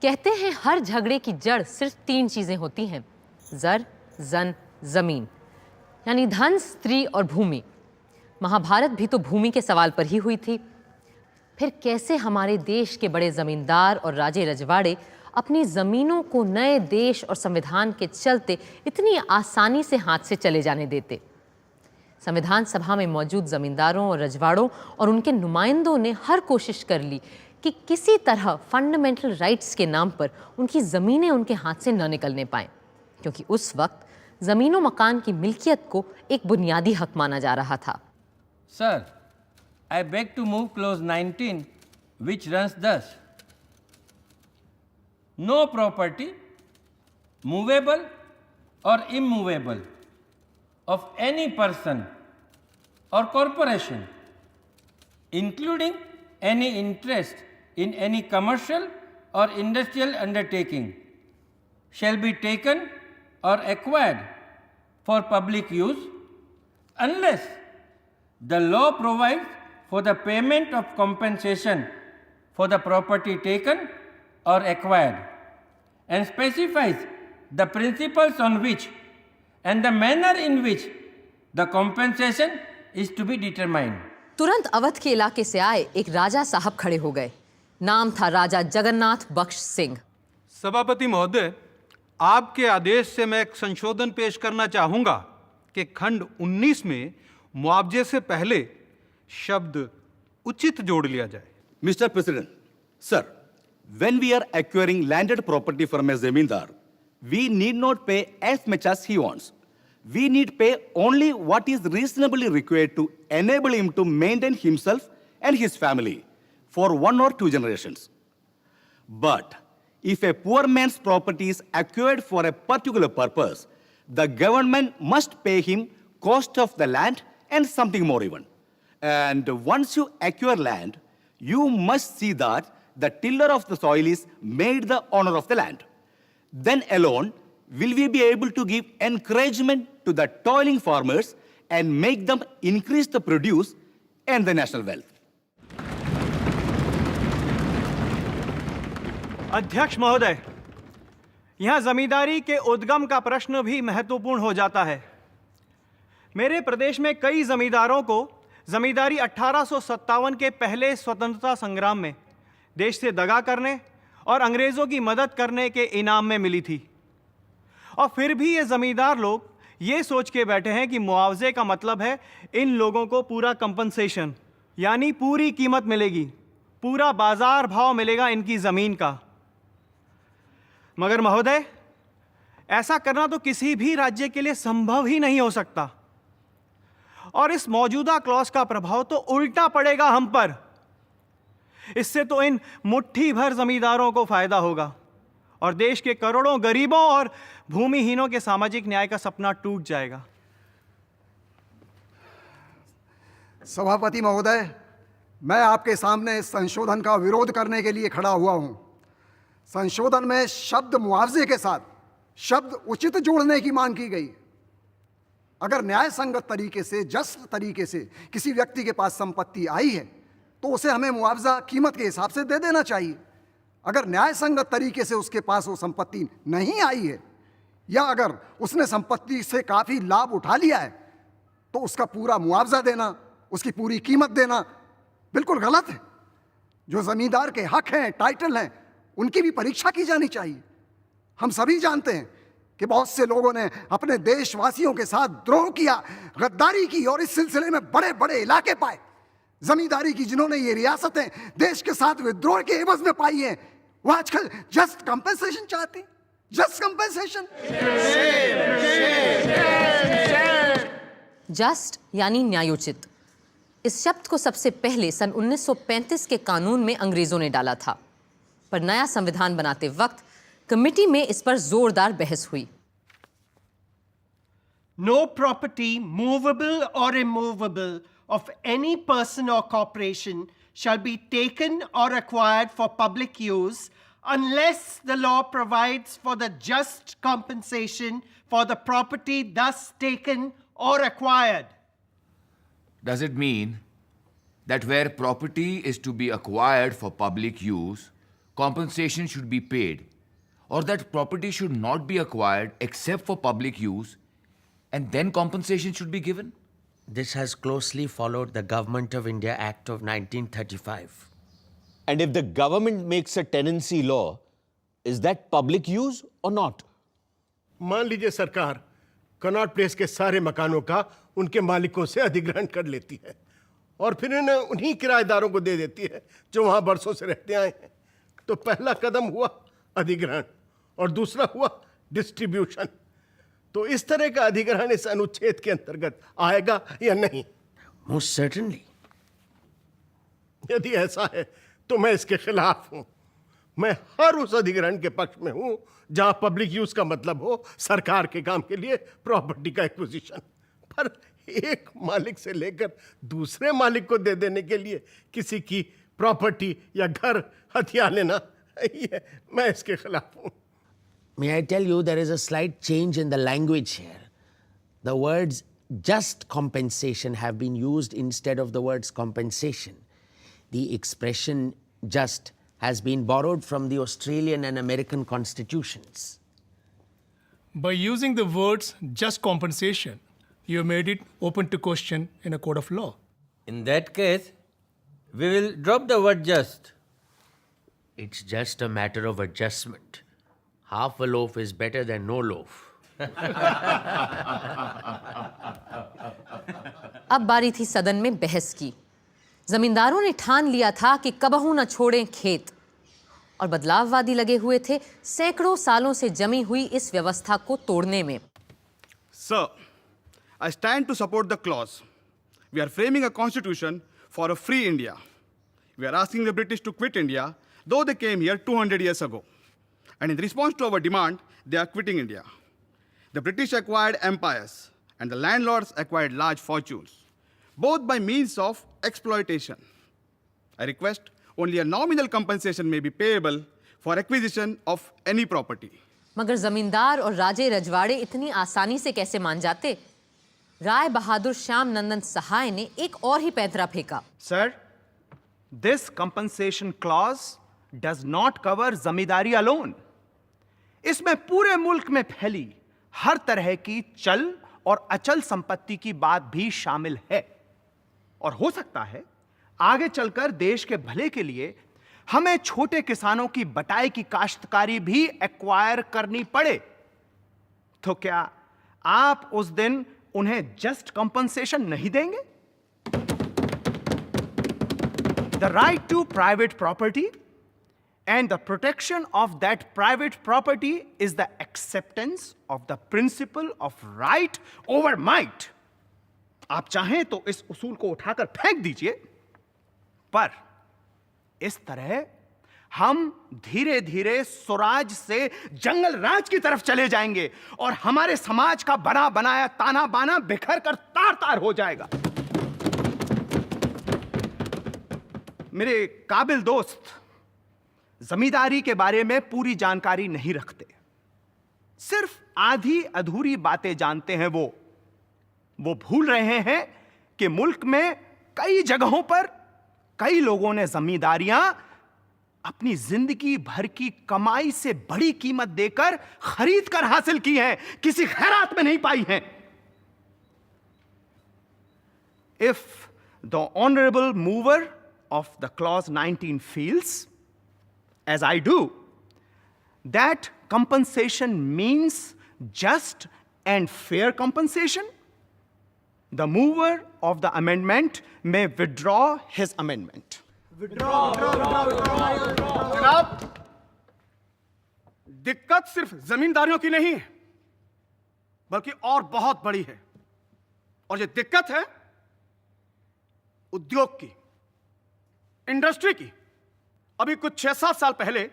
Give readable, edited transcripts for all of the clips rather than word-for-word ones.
कहते हैं हर झगड़े की जड़ सिर्फ 3 चीजें होती हैं, जर, जन, जमीन, यानी धन, स्त्री और भूमि। महाभारत भी तो भूमि के सवाल पर ही हुई थी। फिर कैसे हमारे देश के बड़े जमींदार और राजे रजवाड़े अपनी जमीनों को नए देश और संविधान के चलते इतनी आसानी से हाथ से चले जाने देते? संविधान सभा में मौजूद जमींदारों और रजवाड़ों और उनके नुमाइंदों ने हर कोशिश कर ली कि किसी तरह फंडामेंटल राइट्स के नाम पर उनकी ज़मीनें उनके हाथ से न निकलने पाएं, क्योंकि उस वक्त ज़मीनों मकान की मिल्कियत को एक बुनियादी हक माना जा रहा था। Sir, I beg to move clause 19, which runs thus: No property, movable or immovable, of any person or corporation, including any interest in any commercial or industrial undertaking, shall be taken or acquired for public use unless the law provides for the payment of compensation for the property taken or acquired and specifies the principles on which and the manner in which the compensation is to be determined. तुरंत अवध के इलाके से आए एक राजा साहब खड़े हो गए। नाम था राजा जगन्नाथ बख्श सिंह। सभापति महोदय, आपके आदेश से मैं एक संशोधन पेश करना चाहूंगा कि खंड 19 में मुआवजे से पहले शब्द उचित जोड़ लिया जाए। Mr. President, sir, when we are acquiring landed property from a zamindar, we need not pay as much as he wants. We need pay only what is reasonably required to enable him to maintain himself and his family for 1 or 2 generations. But if a poor man's property is acquired for a particular purpose, the government must pay him cost of the land and something more even. And once you acquire land, you must see that the tiller of the soil is made the owner of the land. Then alone will we be able to give encouragement to the toiling farmers and make them increase the produce and the national wealth. अध्यक्ष महोदय, यहाँ जमींदारी के उद्गम का प्रश्न भी महत्वपूर्ण हो जाता है। मेरे प्रदेश में कई जमींदारों को जमींदारी 1857 के पहले स्वतंत्रता संग्राम में देश से दगा करने और अंग्रेज़ों की मदद करने के इनाम में मिली थी। और फिर भी ये ज़मींदार लोग ये सोच के बैठे हैं कि मुआवजे का मतलब है इन लोगों को पूरा कंपनसेशन, यानी पूरी कीमत मिलेगी, पूरा बाजार भाव मिलेगा इनकी ज़मीन का। मगर महोदय, ऐसा करना तो किसी भी राज्य के लिए संभव ही नहीं हो सकता, और इस मौजूदा क्लॉज का प्रभाव तो उल्टा पड़ेगा हम पर। इससे तो इन मुट्ठी भर जमींदारों को फायदा होगा और देश के करोड़ों गरीबों और भूमिहीनों के सामाजिक न्याय का सपना टूट जाएगा। सभापति महोदय, मैं आपके सामने इस संशोधन का विरोध करने के लिए खड़ा हुआ हूं। संशोधन में शब्द मुआवजे के साथ शब्द उचित जोड़ने की मांग की गई। अगर न्याय संगत तरीके से, जस्ट तरीके से किसी व्यक्ति के पास संपत्ति आई है तो उसे हमें मुआवजा कीमत के हिसाब से दे देना चाहिए। अगर न्याय संगत तरीके से उसके पास वो संपत्ति नहीं आई है या अगर उसने संपत्ति से काफ़ी लाभ उठा लिया है तो उसका पूरा मुआवजा देना, उसकी पूरी कीमत देना बिल्कुल गलत है। जो ज़मींदार के हक हैं, टाइटल हैं, उनकी भी परीक्षा की जानी चाहिए। हम सभी जानते हैं कि बहुत से लोगों ने अपने देशवासियों के साथ द्रोह किया, गद्दारी की और इस सिलसिले में बड़े बड़े इलाके पाए। जमींदारी की जिन्होंने ये रियासतें देश के साथ विद्रोह के एवज में पाई हैं, वो आजकल जस्ट कंपेंसेशन चाहते हैं। Just compensation. जस्ट यानी न्यायोचित। इस शब्द को सबसे पहले सन 1935 के कानून में अंग्रेजों ने डाला था, पर नया संविधान बनाते वक्त कमेटी में इस पर जोरदार बहस हुई। No property, movable or immovable, of any person or corporation shall be taken or acquired for public use unless the law provides for the just compensation for the property thus taken or acquired. Does it mean that where property is to be acquired for public use, compensation should be paid, or that property should not be acquired except for public use, and then compensation should be given? This has closely followed the Government of India Act of 1935. And if the government makes a tenancy law, is that public use or not? मान लीजिए सरकार Connaught place के सारे मकानों का उनके मालिकों से अधिग्रहण कर लेती है और फिर इन्हें उन्हीं किराएदारों को दे देती है जो वहां बरसों से रहते आए हैं। तो पहला कदम हुआ अधिग्रहण और दूसरा हुआ डिस्ट्रीब्यूशन। तो इस तरह का अधिग्रहण इस अनुच्छेद के अंतर्गत आएगा या नहीं? Most certainly. यदि ऐसा है तो मैं इसके खिलाफ हूं। मैं हर उस अधिग्रहण के पक्ष में हूं जहां पब्लिक यूज का मतलब हो सरकार के काम के लिए प्रॉपर्टी का एक्विजिशन। पर एक मालिक से लेकर दूसरे मालिक को दे देने के लिए किसी की प्रॉपर्टी या घर हथिया लेना, ये मैं इसके खिलाफ हूं। May I tell you, there is a slight change in the language here. The words just compensation have been used instead of the words compensation. The expression just has been borrowed from the Australian and American constitutions. By using the words just compensation, you have made it open to question in a court of law. In that case, we will drop the word just. It's just a matter of adjustment. Half a loaf is better than no loaf. अब बारी थी सदन में बहस की। जमींदारों ने ठान लिया था कि कबहू न छोड़ें खेत और बदलाववादी लगे हुए थे सैकड़ों सालों से जमी हुई इस व्यवस्था को तोड़ने में। Sir, I stand to support the clause. We are framing a constitution for a free India. We are asking the British to quit India, though they came here 200 years ago. And in response to our demand, they are quitting India. The British acquired empires, and the landlords acquired large fortunes, both by means of exploitation. I request only a nominal compensation may be payable for acquisition of any property. मगर जमींदार और राजे रजवाड़े इतनी आसानी से कैसे मान जाते? राय बहादुर श्याम नंदन सहाय ने एक और ही पैंतरा फेंका। Sir, this compensation clause does not cover zamindari alone. इसमें पूरे मुल्क में फैली हर तरह की चल और अचल संपत्ति की बात भी शामिल है और हो सकता है आगे चलकर देश के भले के लिए हमें छोटे किसानों की बटाई की काश्तकारी भी एक्वायर करनी पड़े। तो क्या आप उस दिन उन्हें जस्ट कंपनसेशन नहीं देंगे? The right to private property and the protection of that private property is the acceptance of the principle of right over might. आप चाहें तो इस उसूल को उठाकर फेंक दीजिए, पर इस तरह हम धीरे धीरे स्वराज से जंगल राज की तरफ चले जाएंगे और हमारे समाज का बना बनाया ताना बाना बिखर कर तार तार हो जाएगा। मेरे काबिल दोस्त जमींदारी के बारे में पूरी जानकारी नहीं रखते, सिर्फ आधी अधूरी बातें जानते हैं। वो भूल रहे हैं कि मुल्क में कई जगहों पर कई लोगों ने जमींदारियां अपनी जिंदगी भर की कमाई से बड़ी कीमत देकर खरीद कर हासिल की हैं, किसी खैरात में नहीं पाई हैं। If the honorable mover of the clause 19 feels, as I do, that compensation means just and fair compensation, the mover of the amendment may withdraw his amendment. जनाब, दिक्कत सिर्फ जमींदारियों की नहीं है, बल्कि और बहुत बड़ी है। और ये दिक्कत है उद्योग की, इंडस्ट्री की। अभी कुछ 6-7 साल पहले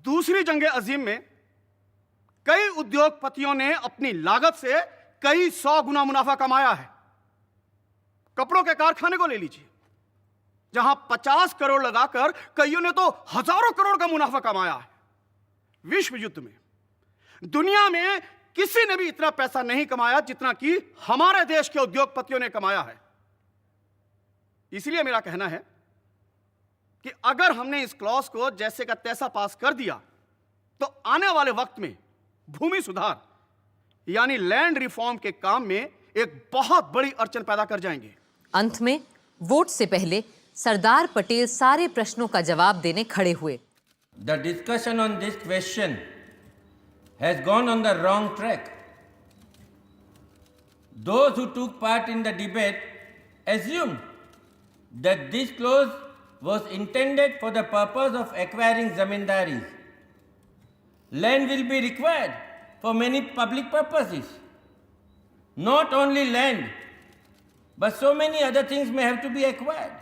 दूसरी जंग अजीम में कई उद्योगपतियों ने अपनी लागत से कई 100 गुना मुनाफा कमाया है। कपड़ों के कारखाने को ले लीजिए, जहां 50 करोड़ लगाकर कईयों ने तो हजारों करोड़ का मुनाफा कमाया है। विश्व युद्ध में दुनिया में किसी ने भी इतना पैसा नहीं कमाया जितना कि हमारे देश के उद्योगपतियों ने कमाया है। इसलिए मेरा कहना है कि अगर हमने इस क्लॉज को जैसे का तैसा पास कर दिया तो आने वाले वक्त में भूमि सुधार यानी लैंड रिफॉर्म के काम में एक बहुत बड़ी अड़चन पैदा कर जाएंगे। अंत में वोट से पहले सरदार पटेल सारे प्रश्नों का जवाब देने खड़े हुए। The discussion on this question has gone on the wrong track. Those who took part in the debate assumed that this clause was intended for the purpose of acquiring zamindaris. Land will be required for many public purposes. Not only land, but so many other things may have to be acquired.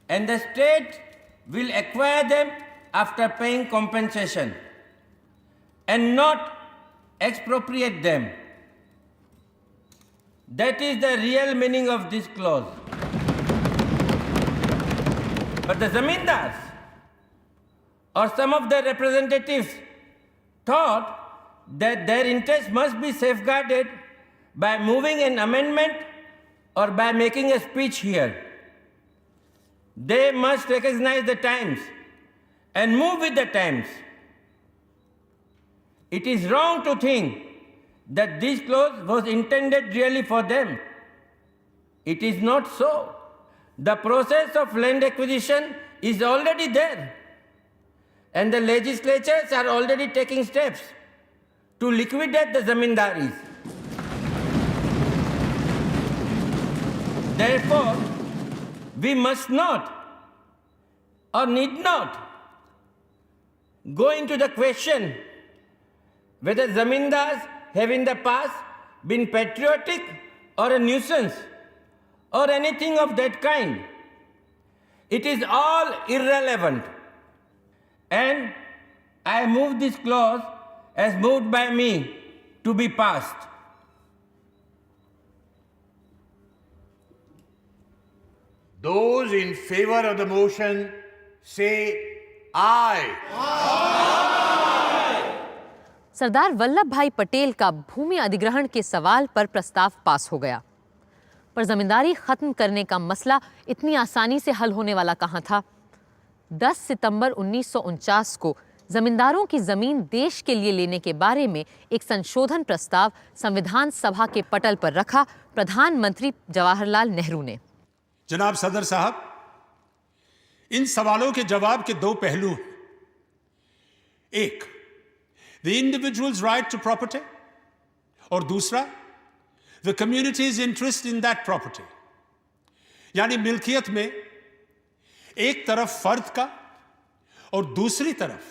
And the state will acquire them after paying compensation and not expropriate them. That is the real meaning of this clause. But the zamindars or some of their representatives thought that their interests must be safeguarded by moving an amendment or by making a speech here. They must recognize the times and move with the times. It is wrong to think that this clause was intended really for them. It is not so. The process of land acquisition is already there, and the legislatures are already taking steps to liquidate the zamindaris. Therefore, we must not or need not go into the question whether zamindars have in the past been patriotic or a nuisance or anything of that kind. It is all irrelevant. And I move this clause as moved by me to be passed. Those in favor of the motion say aye. Sardar Vallabh भाई पटेल का भूमि अधिग्रहण के सवाल पर प्रस्ताव पास हो गया, पर जमींदारी खत्म करने का मसला इतनी आसानी से हल होने वाला कहां था। 10 सितंबर 1949 को जमींदारों की जमीन देश के लिए लेने के बारे में एक संशोधन प्रस्ताव संविधान सभा के पटल पर रखा प्रधानमंत्री जवाहरलाल नेहरू ने। जनाब सदर साहब, इन सवालों के जवाब के दो पहलू हैं। एक, the individuals right to property, और दूसरा, the communities interest in that property. यानी मिल्कियत में एक तरफ फर्द का और दूसरी तरफ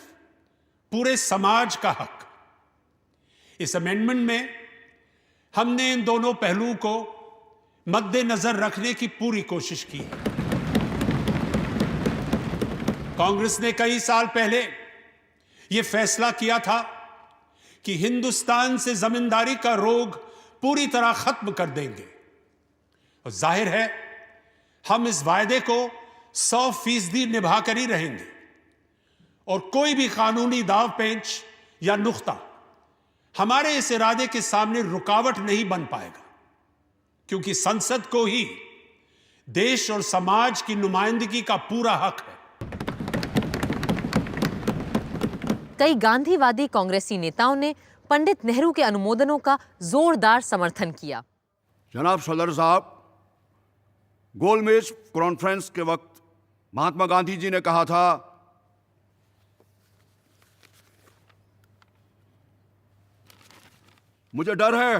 पूरे समाज का हक। इस अमेंडमेंट में हमने इन दोनों पहलुओं को मद्देनजर रखने की पूरी कोशिश की है। कांग्रेस ने कई साल पहले यह फैसला किया था कि हिंदुस्तान से जमींदारी का रोग पूरी तरह खत्म कर देंगे, और जाहिर है हम इस वायदे को 100% निभा कर ही रहेंगे, और कोई भी कानूनी दाव पेंच या नुक्ता हमारे इस इरादे के सामने रुकावट नहीं बन पाएगा, क्योंकि संसद को ही देश और समाज की नुमाइंदगी का पूरा हक है। कई गांधीवादी कांग्रेसी नेताओं ने पंडित नेहरू के अनुमोदनों का जोरदार समर्थन किया। जनाब सदर साहब, गोलमेज कॉन्फ्रेंस के वक्त महात्मा गांधी जी ने कहा था, मुझे डर है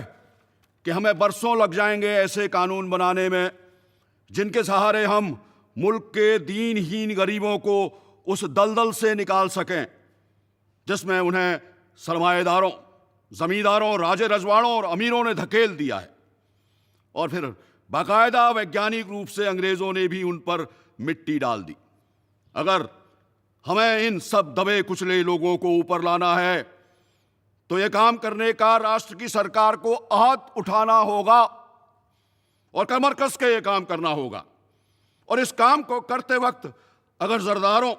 कि हमें बरसों लग जाएंगे ऐसे कानून बनाने में जिनके सहारे हम मुल्क के दीनहीन गरीबों को उस दलदल से निकाल सकें जिसमें उन्हें सरमाएदारों, जमींदारों, राजे रजवाड़ों और अमीरों ने धकेल दिया है, और फिर बाकायदा वैज्ञानिक रूप से अंग्रेजों ने भी उन पर मिट्टी डाल दी। अगर हमें इन सब दबे कुचले लोगों को ऊपर लाना है तो यह काम करने का राष्ट्र की सरकार को आहत उठाना होगा और कमर कस के यह काम करना होगा। और इस काम को करते वक्त अगर जरदारों,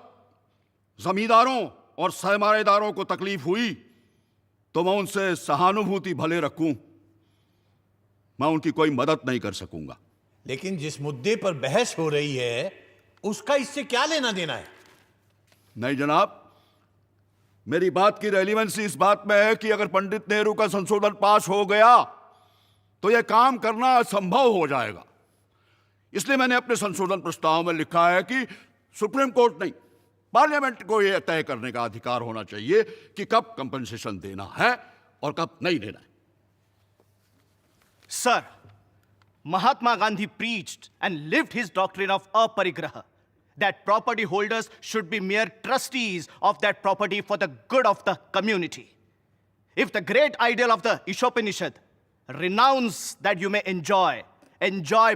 जमींदारों और सरमाएदारों को तकलीफ हुई तो मैं उनसे सहानुभूति भले रखूं, मैं उनकी कोई मदद नहीं कर सकूंगा। लेकिन जिस मुद्दे पर बहस हो रही है उसका इससे क्या लेना देना है? नहीं जनाब, मेरी बात की रेलिवेंसी इस बात में है कि अगर पंडित नेहरू का संशोधन पास हो गया तो यह काम करना असंभव हो जाएगा। इसलिए मैंने अपने संशोधन प्रस्ताव में लिखा है कि सुप्रीम कोर्ट नहीं, पार्लियामेंट को यह तय करने का अधिकार होना चाहिए कि कब कंपनसेशन देना है और कब नहीं देना है। Sir, Mahatma Gandhi preached and lived his doctrine of aparigraha, that property holders should be mere trustees of that property for the good of the community. If the great ideal of the Ishopanishad, renounce that you may enjoy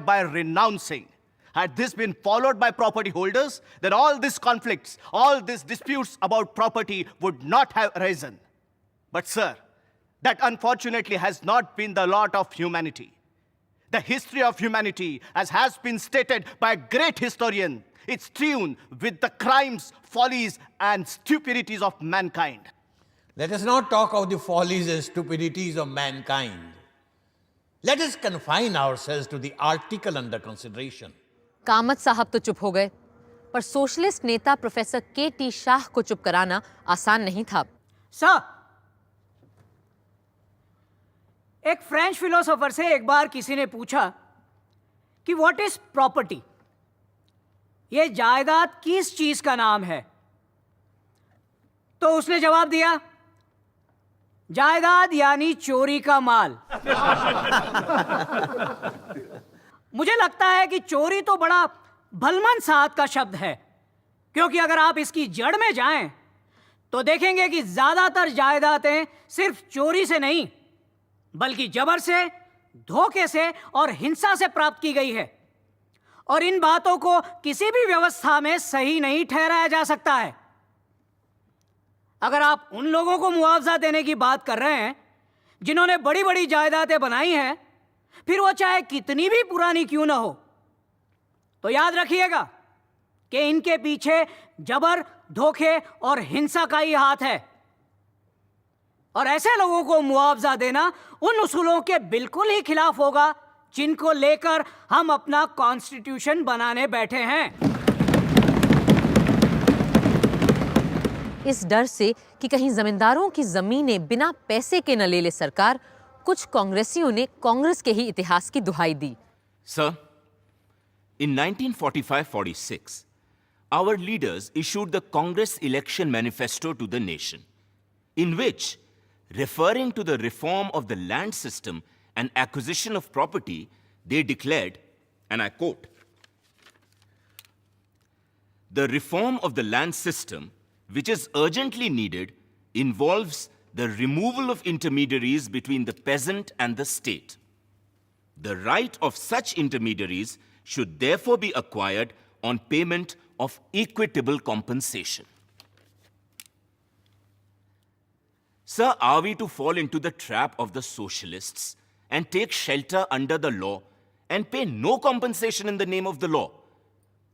by renouncing, had this been followed by property holders, then all these conflicts, all these disputes about property would not have arisen. But sir, that unfortunately has not been the lot of humanity. The history of humanity, as has been stated by a great historian, it's strewn with the crimes, follies, and stupidities of mankind. Let us not talk of the follies and stupidities of mankind. Let us confine ourselves to the article under consideration. Kamat साहब तो चुप हो गए, पर socialist नेता professor K.T.. Shah को चुप कराना आसान नहीं था। सर, एक फ्रेंच फिलोसोफर से एक बार किसी ने पूछा कि व्हाट इज प्रॉपर्टी, ये जायदाद किस चीज का नाम है? तो उसने जवाब दिया, जायदाद यानी चोरी का माल। मुझे लगता है कि चोरी तो बड़ा भलमन साहब का शब्द है, क्योंकि अगर आप इसकी जड़ में जाएं तो देखेंगे कि ज्यादातर जायदादें सिर्फ चोरी से नहीं बल्कि जबर से, धोखे से और हिंसा से प्राप्त की गई है, और इन बातों को किसी भी व्यवस्था में सही नहीं ठहराया जा सकता है। अगर आप उन लोगों को मुआवजा देने की बात कर रहे हैं जिन्होंने बड़ी बड़ी जायदादें बनाई हैं, फिर वो चाहे कितनी भी पुरानी क्यों ना हो, तो याद रखिएगा कि इनके पीछे जबर, धोखे और हिंसा का ही हाथ है, और ऐसे लोगों को मुआवजा देना उन उसूलों के बिल्कुल ही खिलाफ होगा जिनको लेकर हम अपना कॉन्स्टिट्यूशन बनाने बैठे हैं। इस डर से कि कहीं जमींदारों की जमीनें बिना पैसे के न ले ले सरकार, कुछ कांग्रेसियों ने कांग्रेस के ही इतिहास की दुहाई दी। Sir, in 1945-46, our leaders issued the Congress election manifesto to the nation, in which, referring to the reform of the land system and acquisition of property, they declared, and I quote, "The reform of the land system, which is urgently needed, involves the removal of intermediaries between the peasant and the state. The right of such intermediaries should therefore be acquired on payment of equitable compensation." Sir, are we to fall into the trap of the socialists and take shelter under the law and pay no compensation in the name of the law?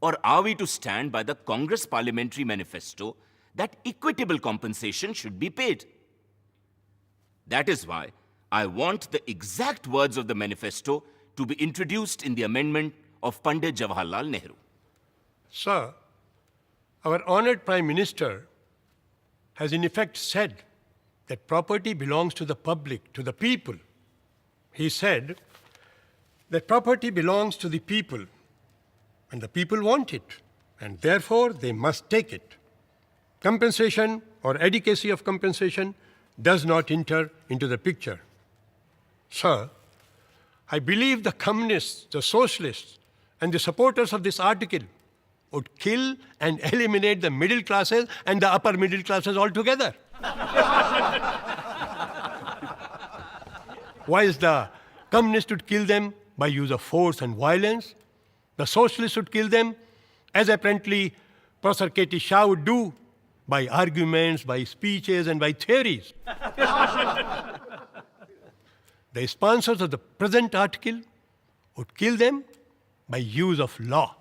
Or are we to stand by the Congress Parliamentary Manifesto that equitable compensation should be paid? That is why I want the exact words of the manifesto to be introduced in the amendment of Pandit Jawaharlal Nehru. Sir, our honored Prime Minister has in effect said that property belongs to the public, to the people. He said that property belongs to the people, and the people want it, and therefore they must take it. Compensation or adequacy of compensation does not enter into the picture. Sir, I believe the communists, the socialists, and the supporters of this article would kill and eliminate the middle classes and the upper middle classes altogether. Whilst the communists would kill them by use of force and violence, the socialists would kill them, as apparently Professor K.T. Shah would do, by arguments, by speeches, and by theories. The sponsors of the present article would kill them by use of law.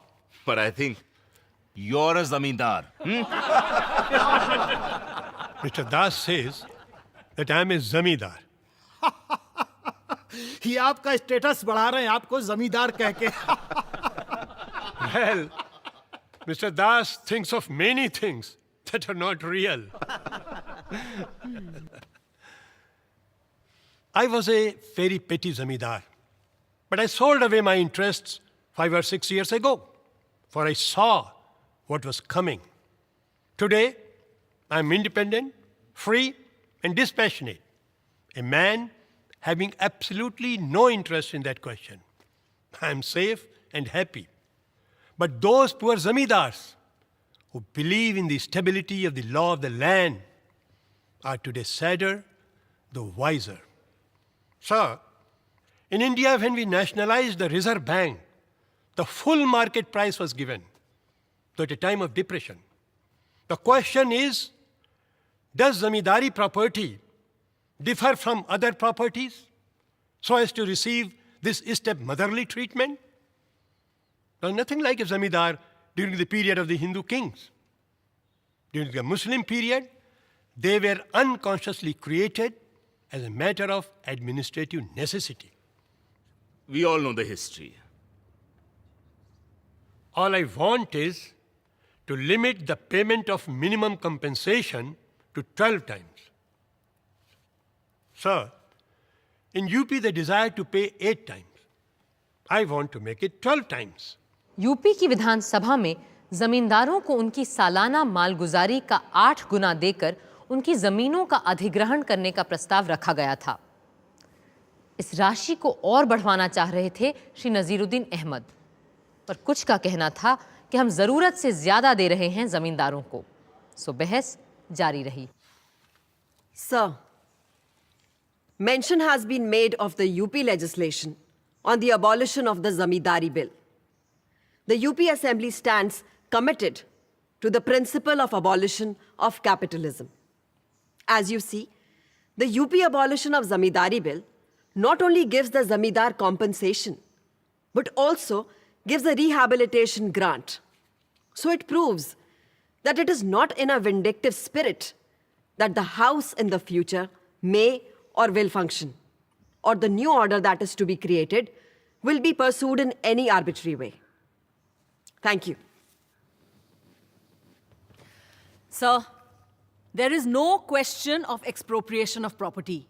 But I think you're a zamindar. Mr. Das says that I am a zamindar. ये आपका status बढ़ा रहे हैं आपको जमींदार कह के। Well, Mr. Das thinks of many things that are not real. I was a very petty zamindar, but I sold away my interests 5 or 6 years ago, for I saw what was coming. Today, I am independent, free, and dispassionate, a man having absolutely no interest in that question. I am safe and happy. But those poor zamindars who believe in the stability of the law of the land are today sadder, though wiser. Sir, in India, when we nationalized the Reserve Bank, the full market price was given, though at a time of depression. The question is, does zamindari property differ from other properties so as to receive this step-motherly treatment? There was nothing like a zamindar during the period of the Hindu kings. During the Muslim period, they were unconsciously created as a matter of administrative necessity. We all know the history. All I want is to limit the payment of minimum compensation to 12 times. Sir, in UP they desire to pay 8 times. I want to make it 12 times. UP की विधानसभा में जमींदारों को उनकी सालाना मालगुजारी का 8 गुना देकर उनकी जमीनों का अधिग्रहण करने का प्रस्ताव रखा गया था। इस राशि को और बढ़वाना चाह रहे थे श्री नजीरुद्दीन अहमद, पर कुछ का कहना था कि हम जरूरत से ज्यादा दे रहे हैं जमींदारों को। सो बहस जारी रही। Sir, mention has been made of the UP legislation on the abolition of the Zamindari Bill. The UP Assembly stands committed to the principle of abolition of capitalism. As you see, the UP abolition of Zamindari Bill not only gives the Zamindar compensation, but also gives a rehabilitation grant. So it proves that it is not in a vindictive spirit that the house in the future may or will function, or the new order that is to be created will be pursued in any arbitrary way. Thank you. Sir, there is no question of expropriation of property.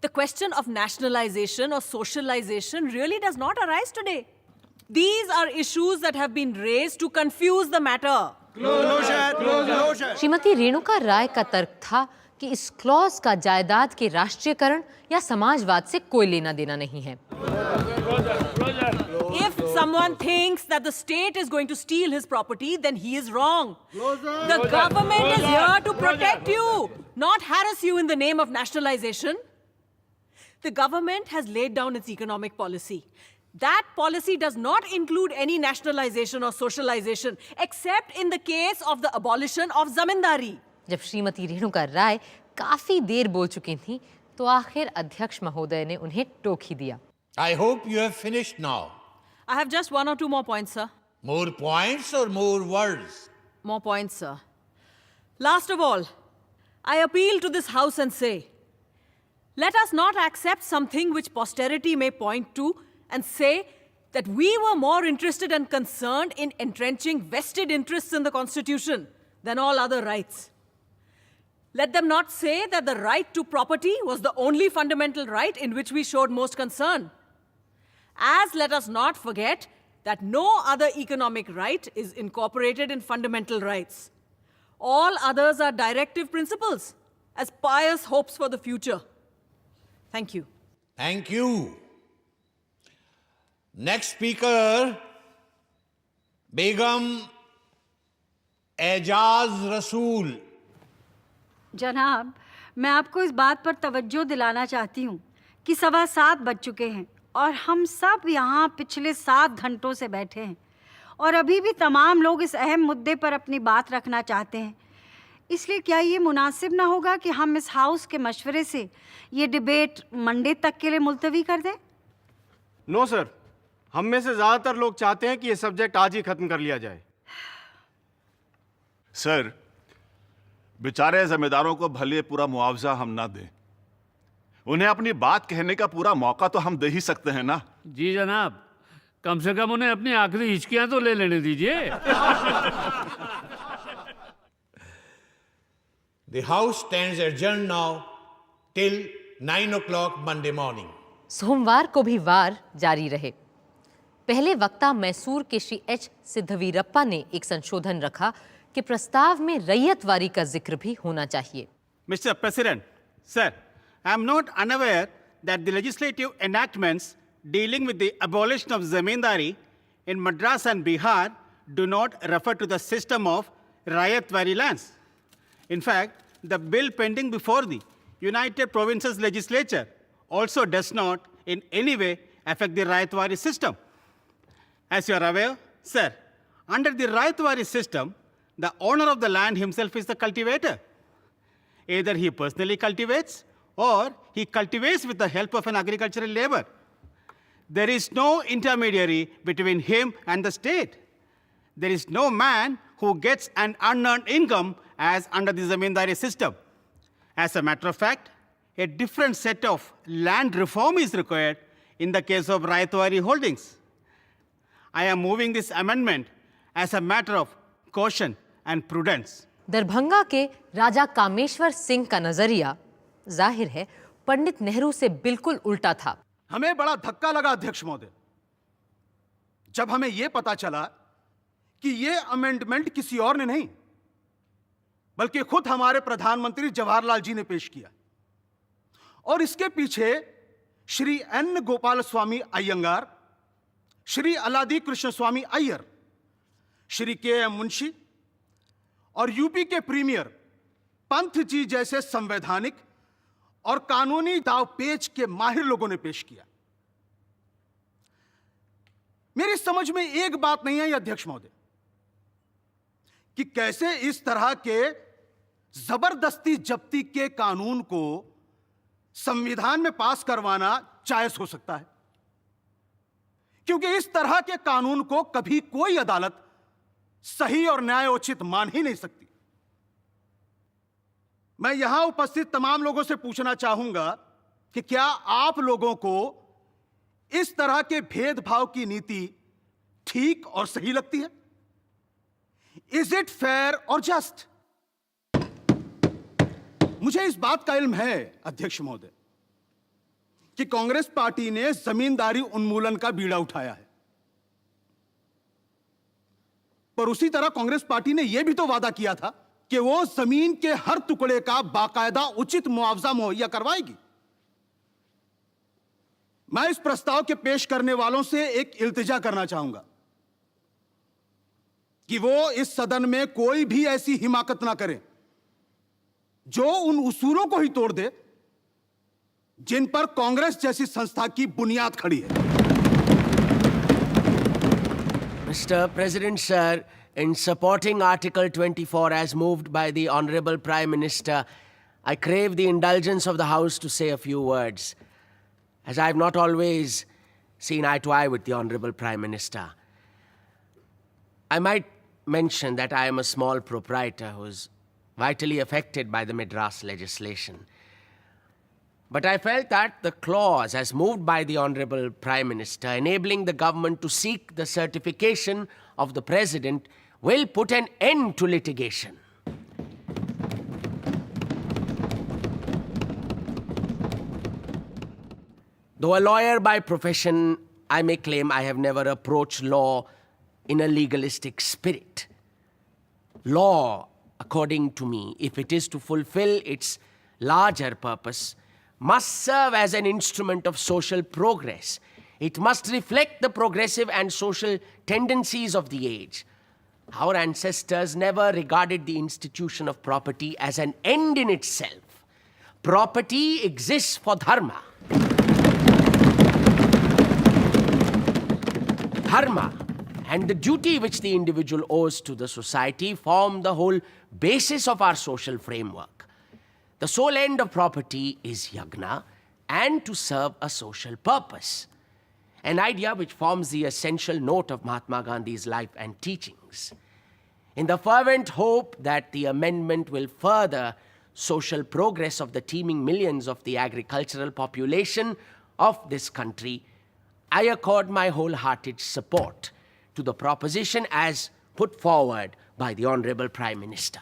The question of nationalization or socialization really does not arise today. These are issues that have been raised to confuse the matter. Shrimati Renuka राय का तर्क था कि इस clause का जायदाद के राष्ट्रीयकरण या समाजवाद से कोई लेना देना नहीं है। If someone thinks that the state is going to steal his property, then he is wrong. The government is here to protect you, not harass you in the name of nationalization. The government has laid down its economic policy. That policy does not include any nationalization or socialization, except in the case of the abolition of zamindari. जब श्रीमती रेणुका राय काफी देर बोल चुकी थीं, तो आखिर अध्यक्ष महोदय ने उन्हें टोक ही दिया। I hope you have finished now. I have just 1 or 2 more points, sir. More points or more words? More points, sir. Last of all, I appeal to this House and say, let us not accept something which posterity may point to and say that we were more interested and concerned in entrenching vested interests in the Constitution than all other rights. Let them not say that the right to property was the only fundamental right in which we showed most concern. As let us not forget that no other economic right is incorporated in fundamental rights. All others are directive principles, as pious hopes for the future. Thank you. Thank you. Next speaker, Begum Ejaz रसूल। जनाब, मैं आपको इस बात पर तवज्जो दिलाना चाहती हूँ कि 7:15 बज चुके हैं और हम सब यहाँ पिछले 7 घंटों से बैठे हैं और अभी भी तमाम लोग इस अहम मुद्दे पर अपनी बात रखना चाहते हैं। इसलिए क्या ये मुनासिब ना होगा कि हम इस हाउस के मशवरे से ये डिबेट मंडे तक के लिए मुलतवी कर दें? नो सर, हम में से ज़्यादातर लोग चाहते हैं कि ये सब्जेक्ट आज ही ख़त्म कर लिया जाए। सर, बेचारे जमींदारों को भले पूरा मुआवजा हम ना दें, उन्हें अपनी बात कहने का पूरा मौका तो हम दे ही सकते हैं ना। जी जनाब, कम से कम उन्हें अपनी आखिरी हिचकियां तो ले लेने दीजिए। The House stands adjourned now till 9 o'clock Monday morning. सोमवार को भी वार जारी रहे। पहले वक्ता मैसूर के श्री एच सिद्धवीरप्पा ने एक संशोधन रखा कि प्रस्ताव में रैयतवारी का जिक्र भी होना चाहिए। Mr. President, sir, I am not unaware that the legislative enactments dealing with the abolition of zamindari in Madras and Bihar do not refer to the system of Rayatwari lands. In fact, the bill pending before the United Provinces Legislature also does not in any way affect the Rayatwari system. As you are aware, sir, under the Rayatwari system, the owner of the land himself is the cultivator. Either he personally cultivates or he cultivates with the help of an agricultural labor. There is no intermediary between him and the state. There is no man who gets an unearned income as under the zamindari system. As a matter of fact, a different set of land reform is required in the case of Rayatwari holdings. I am moving this amendment as a matter of caution and prudence. Darbhanga के राजा कामेश्वर सिंह का नजरिया जाहिर है पंडित नेहरू से बिल्कुल उल्टा था। हमें बड़ा धक्का लगा अध्यक्ष महोदय, जब हमें यह पता चला कि यह अमेंडमेंट किसी और ने नहीं बल्कि खुद हमारे प्रधानमंत्री जवाहरलाल जी ने पेश किया और इसके पीछे श्री एन गोपाल स्वामी अयंगार, श्री अलादी कृष्ण स्वामी अय्यर, श्री के एम मुंशी और यूपी के प्रीमियर पंथ जी जैसे संवैधानिक और कानूनी दावपेच के माहिर लोगों ने पेश किया। मेरी समझ में एक बात नहीं आई अध्यक्ष महोदय कि कैसे इस तरह के जबरदस्ती जब्ती के कानून को संविधान में पास करवाना जायज हो सकता है, क्योंकि इस तरह के कानून को कभी कोई अदालत सही और न्यायोचित मान ही नहीं सकती। मैं यहां उपस्थित तमाम लोगों से पूछना चाहूंगा कि क्या आप लोगों को इस तरह के भेदभाव की नीति ठीक और सही लगती है? इज इट फेयर और जस्ट? मुझे इस बात का इल्म है अध्यक्ष महोदय कि कांग्रेस पार्टी ने जमींदारी उन्मूलन का बीड़ा उठाया है, पर उसी तरह कांग्रेस पार्टी ने यह भी तो वादा किया था कि वो जमीन के हर टुकड़े का बाकायदा उचित मुआवजा मुहैया करवाएगी। मैं इस प्रस्ताव के पेश करने वालों से एक इल्तिजा करना चाहूंगा कि वो इस सदन में कोई भी ऐसी हिमाकत ना करें जो उन उसूलों को ही तोड़ दे जिन पर कांग्रेस जैसी संस्था की बुनियाद खड़ी है। Mr. President, sir, in supporting Article 24 as moved by the Honorable Prime Minister, I crave the indulgence of the House to say a few words, as I have not always seen eye to eye with the Honorable Prime Minister. I might mention that I am a small proprietor who is vitally affected by the Madras legislation. But I felt that the clause, as moved by the Honorable Prime Minister, enabling the government to seek the certification of the President, will put an end to litigation. Though a lawyer by profession, I may claim I have never approached law in a legalistic spirit. Law, according to me, if it is to fulfill its larger purpose, must serve as an instrument of social progress. It must reflect the progressive and social tendencies of the age. Our ancestors never regarded the institution of property as an end in itself. Property exists for dharma. Dharma and the duty which the individual owes to the society form the whole basis of our social framework. The sole end of property is yagna and to serve a social purpose, an idea which forms the essential note of Mahatma Gandhi's life and teachings. In the fervent hope that the amendment will further social progress of the teeming millions of the agricultural population of this country, I accord my wholehearted support to the proposition as put forward by the Honorable Prime Minister.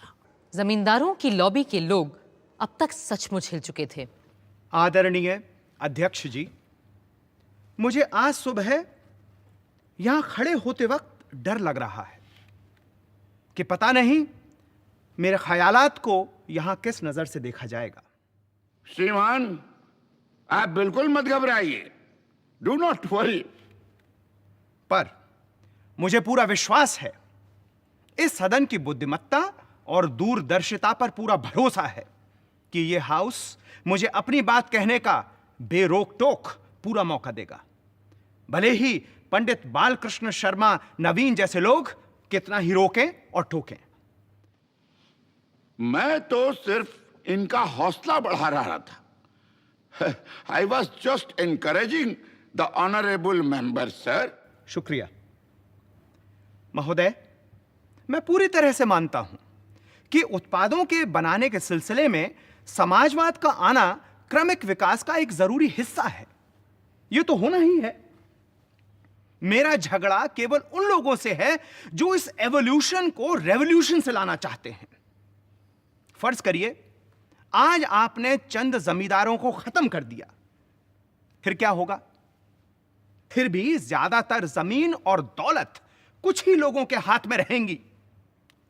जमींदारों की lobby के लोग अब तक सचमुच हिल चुके थे। आदरणीय अध्यक्ष जी, मुझे आज सुबह यहां खड़े होते वक्त डर लग रहा है कि पता नहीं मेरे ख्यालात को यहां किस नजर से देखा जाएगा। श्रीमान, आप बिल्कुल मत घबराइए। Do not worry. पर मुझे पूरा विश्वास है, इस सदन की बुद्धिमत्ता और दूरदर्शिता पर पूरा भरोसा है कि यह हाउस मुझे अपनी बात कहने का बेरोक टोक पूरा मौका देगा, भले ही पंडित बालकृष्ण शर्मा नवीन जैसे लोग कितना ही रोकें और टोकें। मैं तो सिर्फ इनका हौसला बढ़ा रहा था। I was just encouraging the honourable member sir. शुक्रिया महोदय। मैं पूरी तरह से मानता हूं कि उत्पादों के बनाने के सिलसिले में समाजवाद का आना क्रमिक विकास का एक जरूरी हिस्सा है। यह तो होना ही है। मेरा झगड़ा केवल उन लोगों से है जो इस एवोल्यूशन को रेवोल्यूशन से लाना चाहते हैं। फर्ज करिए आज आपने चंद जमींदारों को खत्म कर दिया, फिर क्या होगा? फिर भी ज्यादातर जमीन और दौलत कुछ ही लोगों के हाथ में रहेंगी।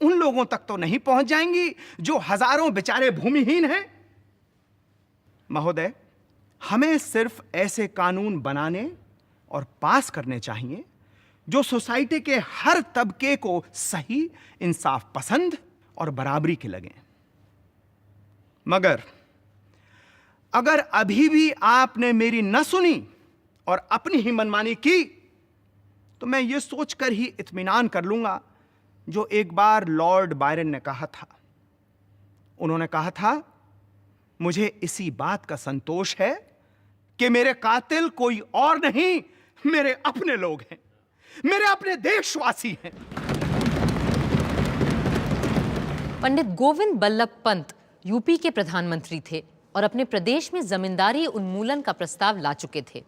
उन लोगों तक तो नहीं पहुंच जाएंगी जो हजारों बेचारे भूमिहीन हैं। महोदय, हमें सिर्फ ऐसे कानून बनाने और पास करने चाहिए जो सोसाइटी के हर तबके को सही, इंसाफ पसंद और बराबरी के लगें। मगर अगर अभी भी आपने मेरी न सुनी और अपनी ही मनमानी की, तो मैं यह सोचकर ही इत्मीनान कर लूंगा जो एक बार लॉर्ड बायरन ने कहा था। उन्होंने कहा था, मुझे इसी बात का संतोष है कि मेरे कातिल कोई और नहीं, मेरे अपने लोग हैं, मेरे अपने देशवासी हैं। पंडित गोविंद बल्लभ पंत यूपी के प्रधानमंत्री थे और अपने प्रदेश में जमींदारी उन्मूलन का प्रस्ताव ला चुके थे,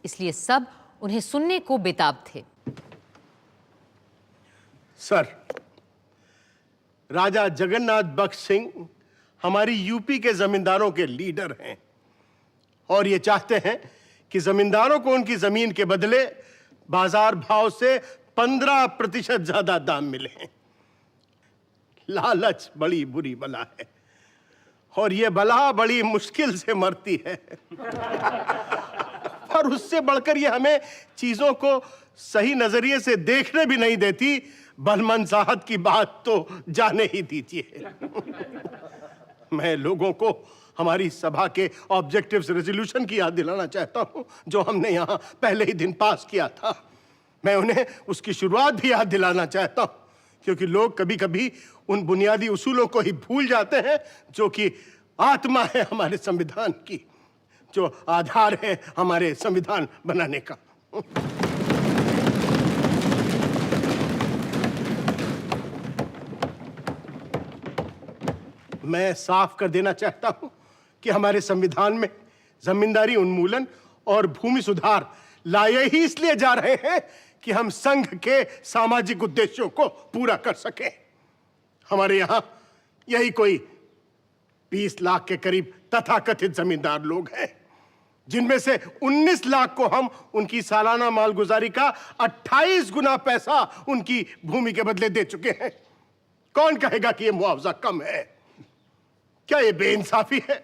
इसलिए सब उन्हें सुनने को बेताब थे। सर, राजा जगन्नाथ बख्श सिंह हमारी यूपी के जमींदारों के लीडर हैं और ये चाहते हैं कि जमींदारों को उनकी जमीन के बदले बाजार भाव से 15% ज्यादा दाम मिले। लालच बड़ी बुरी बला है और ये बला बड़ी मुश्किल से मरती है। और उससे बढ़कर ये हमें चीजों को सही नजरिए से देखने भी नहीं देती। बलमन साहब की बात तो जाने ही दीजिए। मैं लोगों को हमारी सभा के ऑब्जेक्टिव्स रेजोल्यूशन की याद दिलाना चाहता हूं जो हमने यहां पहले ही दिन पास किया था। मैं उन्हें उसकी शुरुआत भी याद दिलाना चाहता हूं क्योंकि लोग कभी कभी उन बुनियादी उसूलों को ही भूल जाते हैं जो कि आत्मा है हमारे संविधान की, जो आधार है हमारे संविधान बनाने का। मैं साफ कर देना चाहता हूं कि हमारे संविधान में जमींदारी उन्मूलन और भूमि सुधार लाए ही इसलिए जा रहे हैं कि हम संघ के सामाजिक उद्देश्यों को पूरा कर सकें। हमारे यहां यही कोई 20 लाख के करीब तथाकथित जमींदार लोग हैं, जिनमें से 19 लाख को हम उनकी सालाना मालगुजारी का 28 गुना पैसा उनकी भूमि के बदले दे चुके हैं। कौन कहेगा कि यह मुआवजा कम है? क्या यह बेइंसाफी है?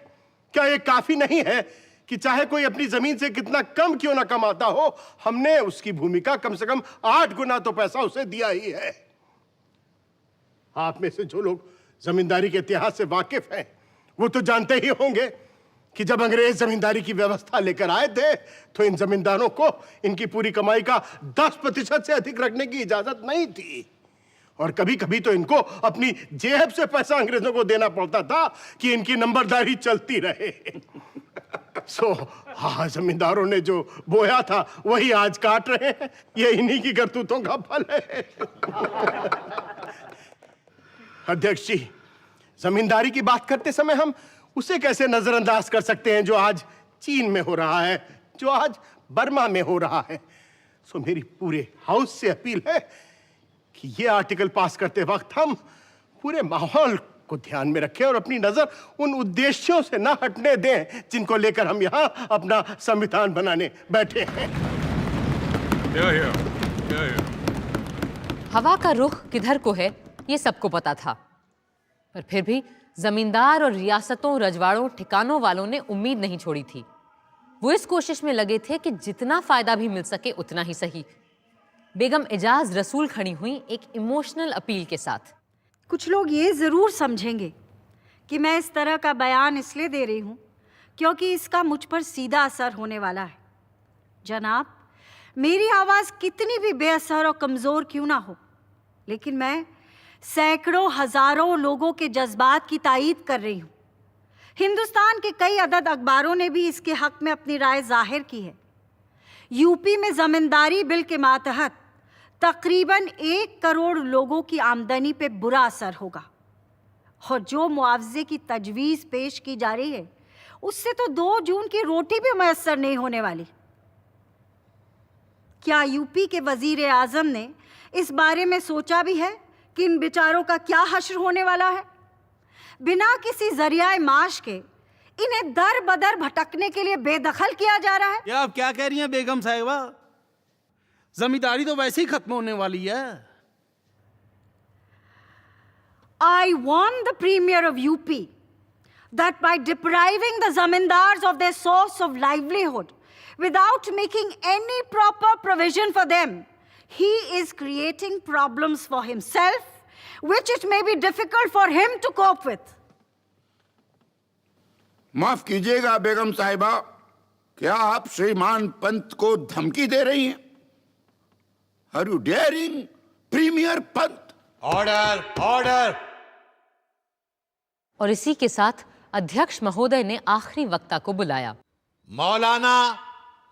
क्या यह काफी नहीं है कि चाहे कोई अपनी जमीन से कितना कम क्यों ना कमाता हो, हमने उसकी भूमि का कम से कम 8 गुना तो पैसा उसे दिया ही है। आप में से जो लोग जमींदारी के इतिहास से वाकिफ हैं वो तो जानते ही होंगे कि जब अंग्रेज जमींदारी की व्यवस्था लेकर आए थे तो इन जमींदारों को इनकी पूरी कमाई का 10% से अधिक रखने की इजाजत नहीं थी और कभी कभी तो इनको अपनी जेब से पैसा अंग्रेजों को देना पड़ता था कि इनकी नंबरदारी चलती रहे। हाँ, जमींदारों ने जो बोया था वही आज काट रहे हैं। ये इन्हीं की करतूतों का फल है। अध्यक्ष जी, जमींदारी की बात करते समय हम उसे कैसे नजरअंदाज कर सकते हैं जो आज चीन में हो रहा है, जो आज बर्मा में हो रहा है। सो मेरी पूरे हाउस से अपील है कि ये आर्टिकल पास करते वक्त हम पूरे माहौल को ध्यान में रखें और अपनी नजर उन उद्देश्यों से ना हटने दें जिनको लेकर हम यहाँ अपना संविधान बनाने बैठे हैं। हवा का रुख किधर को है ये सबको पता था, पर फिर भी जमींदार और रियासतों, रजवाड़ों, ठिकानों वालों ने उम्मीद नहीं छोड़ी थी। वो इस कोशिश में लगे थे कि जितना फायदा भी मिल सके उतना ही सही। बेगम एजाज रसूल खड़ी हुई एक इमोशनल अपील के साथ। कुछ लोग ये ज़रूर समझेंगे कि मैं इस तरह का बयान इसलिए दे रही हूँ क्योंकि इसका मुझ पर सीधा असर होने वाला है। जनाब, मेरी आवाज़ कितनी भी बेअसर और कमज़ोर क्यों ना हो, लेकिन मैं सैकड़ों हज़ारों लोगों के जज्बात की तायीद कर रही हूँ। हिंदुस्तान के कई अदद अखबारों ने भी इसके हक में अपनी राय जाहिर की है। यूपी में ज़मींदारी बिल के मातहत तकरीबन 1 करोड़ लोगों की आमदनी पे बुरा असर होगा और जो मुआवजे की तजवीज़ पेश की जा रही है उससे तो 2 जून की रोटी भी मैसर नहीं होने वाली। क्या यूपी के वजीर आज़म ने इस बारे में सोचा भी है कि इन बेचारों का क्या हश्र होने वाला है? बिना किसी जरिया माश के इन्हें दर बदर भटकने के लिए बेदखल किया जा रहा है। ये आप क्या कह रही हैं बेगम साहिबा? जमींदारी तो वैसे ही खत्म होने वाली है। I warn the Premier of UP that by depriving the zamindars of their source of livelihood without making any proper provision for them, he is creating problems for himself, which it may be difficult for him to cope with. माफ कीजिएगा बेगम साहिबा, क्या आप श्रीमान पंत को धमकी दे रही हैं? Are you daring premier Pant? Order, order. और इसी के साथ अध्यक्ष महोदय ने आखिरी वक्ता को बुलाया। मौलाना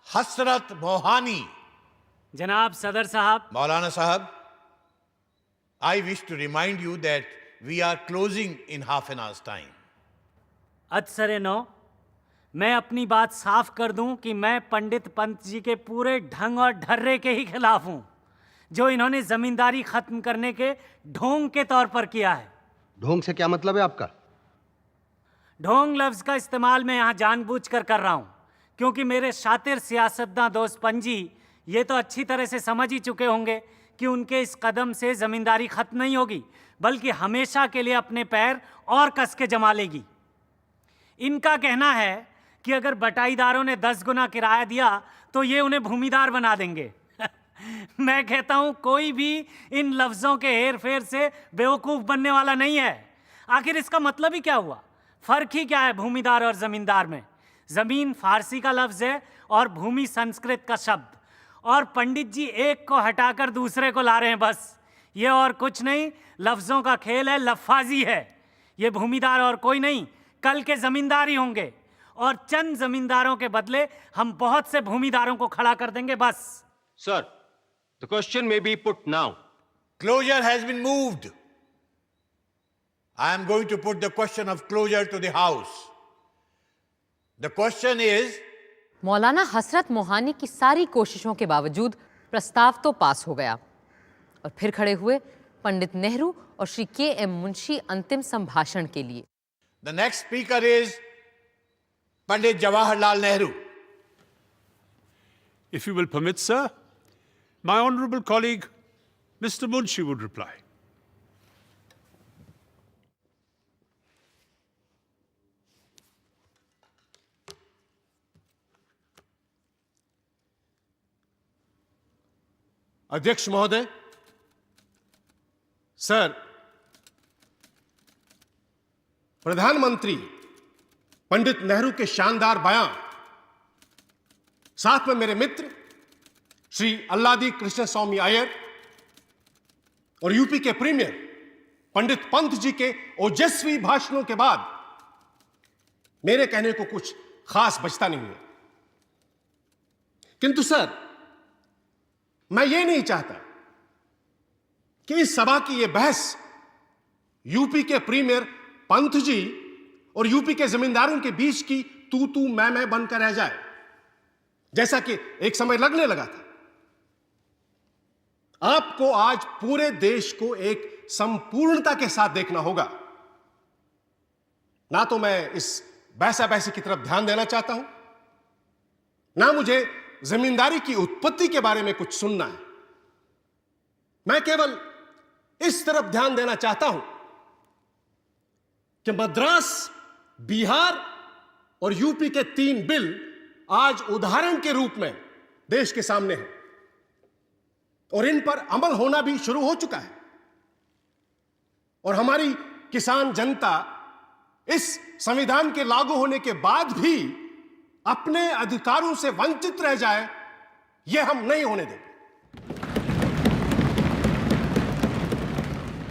हसरत मोहानी। जनाब सदर साहब। मौलाना साहब, I wish to remind you that we are closing in half an hour's time. अत्सरे नो, मैं अपनी बात साफ कर दूं कि मैं पंडित पंत जी के पूरे ढंग और ढर्रे के ही खिलाफ हूं जो इन्होंने जमींदारी खत्म करने के ढोंग के तौर पर किया है। ढोंग से क्या मतलब है आपका? ढोंग लफ्ज का इस्तेमाल मैं यहाँ जानबूझकर कर रहा हूँ क्योंकि मेरे शातिर सियासतदां दोस्त पंजी ये तो अच्छी तरह से समझ ही चुके होंगे कि उनके इस कदम से ज़मींदारी ख़त्म नहीं होगी बल्कि हमेशा के लिए अपने पैर और कस के जमा लेगी। इनका कहना है कि अगर बटाईदारों ने 10 गुना किराया दिया तो ये उन्हें भूमिदार बना देंगे। मैं कहता हूँ कोई भी इन लफ्ज़ों के हेर फेर से बेवकूफ़ बनने वाला नहीं है। आखिर इसका मतलब ही क्या हुआ? फ़र्क ही क्या है भूमिदार और ज़मींदार में? ज़मीन फ़ारसी का लफ्ज़ है और भूमि संस्कृत का शब्द, और पंडित जी एक को हटाकर दूसरे को ला रहे हैं बस। ये और कुछ नहीं, लफ्ज़ों का खेल है, लफ्फ़ाजी है। ये भूमिदार और कोई नहीं, कल के ज़मींदार ही होंगे और चंद ज़मींदारों के बदले हम बहुत से भूमिदारों को खड़ा कर देंगे बस। Sir, the question may be put now. Closure has been moved. I am going to put the question of closure to the House. The question is, मौलाना हसरत मोहानी की सारी कोशिशों के बावजूद प्रस्ताव तो पास हो गया और फिर खड़े हुए पंडित नेहरू और श्री के.एम. मुंशी अंतिम संभाषण के लिए। the next speaker is Pandit Jawaharlal Nehru. If you will permit, sir, my honorable colleague, Mr. Munshi, would reply. अध्यक्ष महोदय, सर, प्रधानमंत्री पंडित नेहरू के शानदार बयान, साथ में मेरे मित्र श्री अल्लादी कृष्ण स्वामी अय्यर और यूपी के प्रीमियर पंडित पंत जी के ओजस्वी भाषणों के बाद मेरे कहने को कुछ खास बचता नहीं है। किंतु सर, मैं ये नहीं चाहता कि इस सभा की यह बहस यूपी के प्रीमियर पंत जी और यूपी के जमींदारों के बीच की तू मैं बनकर रह जाए। जैसा कि एक समय लगने लगा था। आपको आज पूरे देश को एक संपूर्णता के साथ देखना होगा। ना तो मैं इस बहसा बहसी की तरफ ध्यान देना चाहता हूं, ना मुझे जमींदारी की उत्पत्ति के बारे में कुछ सुनना है। मैं केवल इस तरफ ध्यान देना चाहता हूं कि मद्रास, बिहार और यूपी के 3 बिल आज उदाहरण के रूप में देश के सामने हैं और इन पर अमल होना भी शुरू हो चुका है। और हमारी किसान जनता इस संविधान के लागू होने के बाद भी अपने अधिकारों से वंचित रह जाए, यह हम नहीं होने देंगे।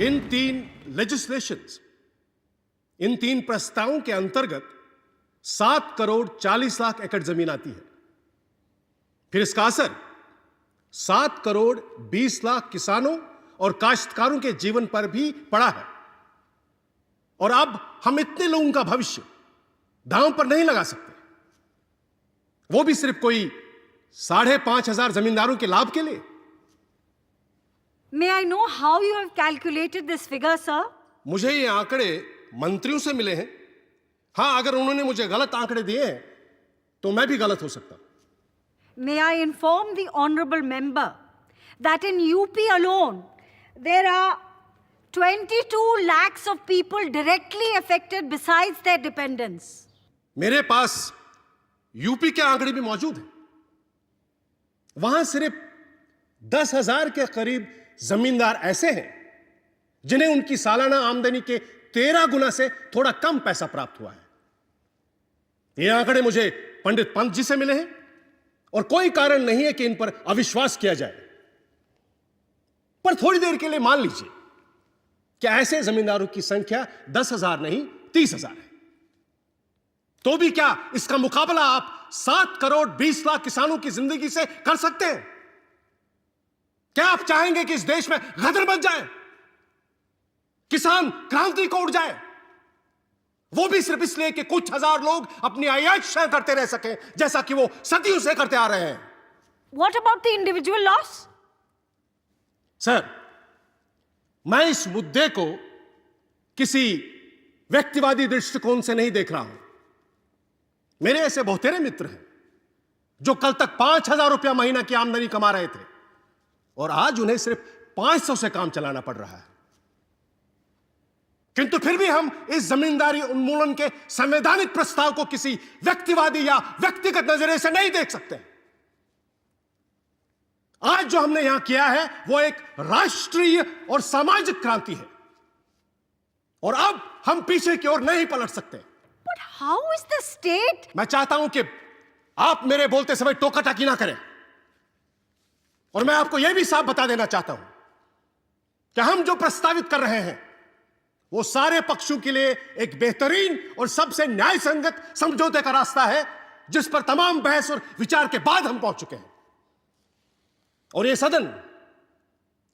इन 3 लेजिस्लेशंस, इन 3 प्रस्तावों के अंतर्गत 7 करोड़ 40 लाख एकड़ जमीन आती है। फिर इसका असर 7 करोड़ 20 लाख किसानों और काश्तकारों के जीवन पर भी पड़ा है। और अब हम इतने लोगों का भविष्य दांव पर नहीं लगा सकते, वो भी सिर्फ कोई 5,500 जमींदारों के लाभ के लिए। May I know how you have calculated this figure, sir? मुझे ये आंकड़े मंत्रियों से मिले हैं। हां, अगर उन्होंने मुझे गलत आंकड़े दिए हैं तो मैं भी गलत हो सकता। May I inform the honorable member that in UP alone there are 22 lakhs of people directly affected besides their dependents. मेरे पास यूपी के आंकड़े भी मौजूद हैं। वहां सिर्फ 10,000 के करीब जमींदार ऐसे हैं जिन्हें उनकी सालाना आमदनी के 13 गुना से थोड़ा कम पैसा प्राप्त हुआ है। ये आंकड़े मुझे पंडित पंत जी से मिले हैं और कोई कारण नहीं है कि इन पर अविश्वास किया जाए। पर थोड़ी देर के लिए मान लीजिए कि ऐसे जमींदारों की संख्या 10,000 नहीं 30,000 है, तो भी क्या इसका मुकाबला आप 7 करोड़ 20 लाख किसानों की जिंदगी से कर सकते हैं? क्या आप चाहेंगे कि इस देश में गदर बच जाए, किसान क्रांति को उड़ जाए, वो भी सिर्फ इसलिए कि कुछ हजार लोग अपनी आयात करते रह सकें, जैसा कि वो सदियों से करते आ रहे हैं? What about the individual loss? Sir, मैं इस मुद्दे को किसी व्यक्तिवादी दृष्टिकोण से नहीं देख रहा हूं। मेरे ऐसे बहुतेरे मित्र हैं जो कल तक 5,000 रुपया महीना की आमदनी कमा रहे थे और आज उन्हें सिर्फ 500 से काम चलाना पड़ रहा है। किंतु फिर भी हम इस जमींदारी उन्मूलन के संवैधानिक प्रस्ताव को किसी व्यक्तिवादी या व्यक्तिगत नजरिए से नहीं देख सकते। आज जो हमने यहां किया है वो एक राष्ट्रीय और सामाजिक क्रांति है और अब हम पीछे की ओर नहीं पलट सकते। But how is the state? मैं चाहता हूं कि आप मेरे बोलते समय टोका टाकी ना करें और मैं आपको यह भी साफ बता देना चाहता हूं कि हम जो प्रस्तावित कर रहे हैं वो सारे पक्षों के लिए एक बेहतरीन और सबसे न्याय संगत समझौते का रास्ता है, जिस पर तमाम बहस और विचार के बाद हम पहुंच चुके हैं। और ये सदन